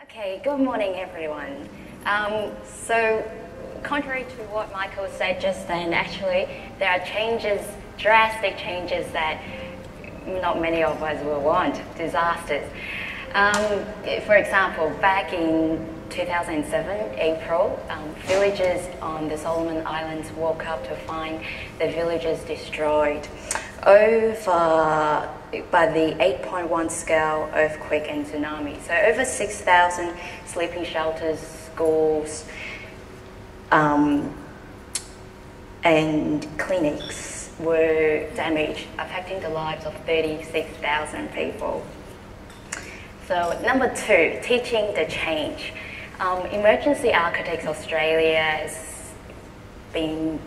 Okay, good morning everyone. So contrary to what Michael said just then, actually there are changes, drastic changes that not many of us will want, disasters. For example, back in 2007, April, villagers on the Solomon Islands woke up to find the villages destroyed by the 8.1 scale earthquake and tsunami. So over 6,000 sleeping shelters, schools, and clinics were damaged, affecting the lives of 36,000 people. So number two, teaching the change. Emergency Architects Australia has been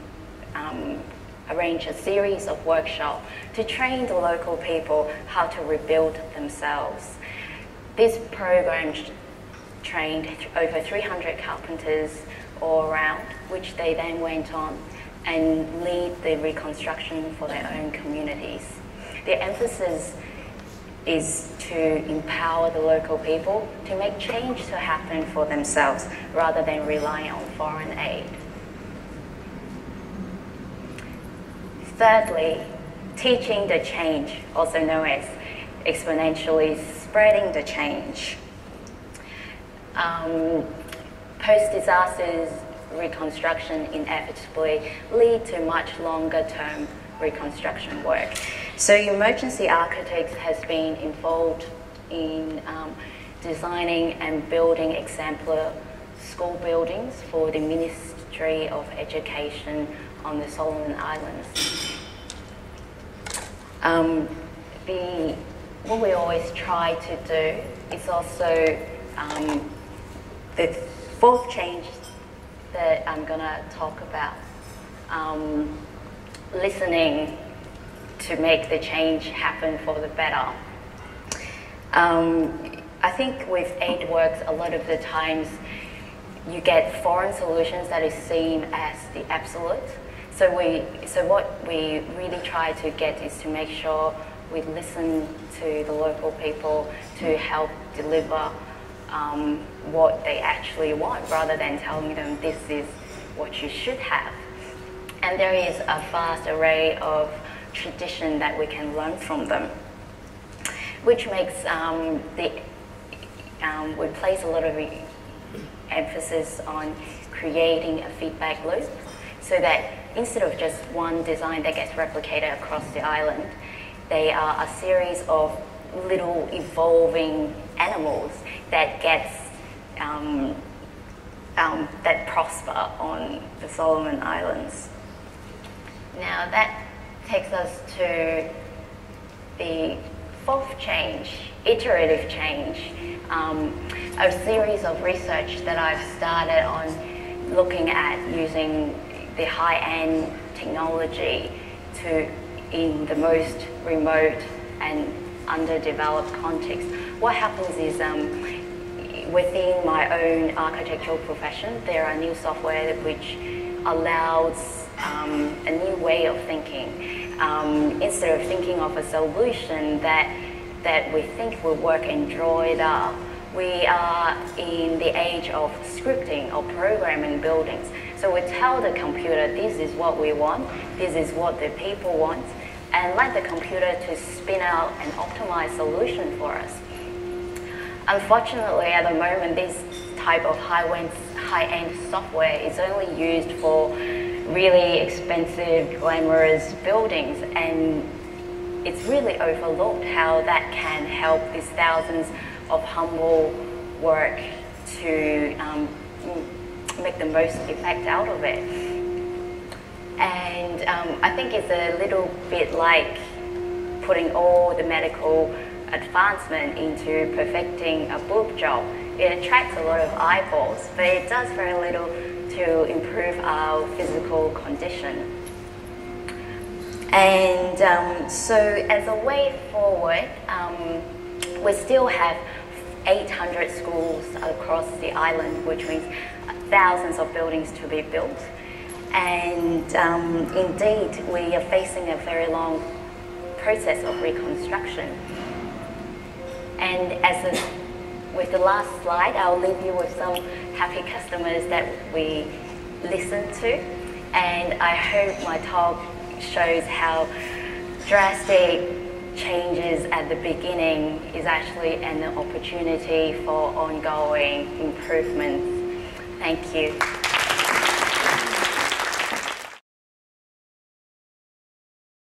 arranged a series of workshops to train the local people how to rebuild themselves. This program trained over 300 carpenters all around, which they then went on and lead the reconstruction for their own communities. The emphasis is to empower the local people to make change to happen for themselves rather than rely on foreign aid. Thirdly, teaching the change, also known as exponentially spreading the change. Post-disasters reconstruction inevitably lead to much longer-term reconstruction work. So Emergency Architects has been involved in designing and building exemplar school buildings for the Ministry of Education on the Solomon Islands. What we always try to do is also the fourth change that I'm going to talk about, listening to make the change happen for the better. I think with aid works, a lot of the times you get foreign solutions that is seen as the absolute. So what we really try to get is to make sure we listen to the local people to help deliver what they actually want, rather than telling them this is what you should have. And there is a vast array of tradition that we can learn from them, which makes we place a lot of emphasis on creating a feedback loop, so that instead of just one design that gets replicated across the island, they are a series of little evolving animals that that prosper on the Solomon Islands. Now that takes us to the fourth change, iterative change, a series of research that I've started on looking at using the high-end technology in the most remote and underdeveloped context. What happens is within my own architectural profession, there are new software which allows a new way of thinking. Instead of thinking of a solution that we think will work and draw it up, we are in the age of scripting or programming buildings. So we tell the computer, this is what we want, this is what the people want, and let the computer to spin out an optimized solution for us. Unfortunately, at the moment, this type of high-end software is only used for really expensive, glamorous buildings, and it's really overlooked how that can help these thousands of humble work to make the most effect out of it. And I think it's a little bit like putting all the medical advancement into perfecting a boob job. It attracts a lot of eyeballs, but it does very little to improve our physical condition. And so as a way forward, we still have 800 schools across the island, which means thousands of buildings to be built. And indeed, we are facing a very long process of reconstruction. And as a with the last slide, I'll leave you with some happy customers that we listened to. And I hope my talk shows how drastic changes at the beginning is actually an opportunity for ongoing improvements. Thank you.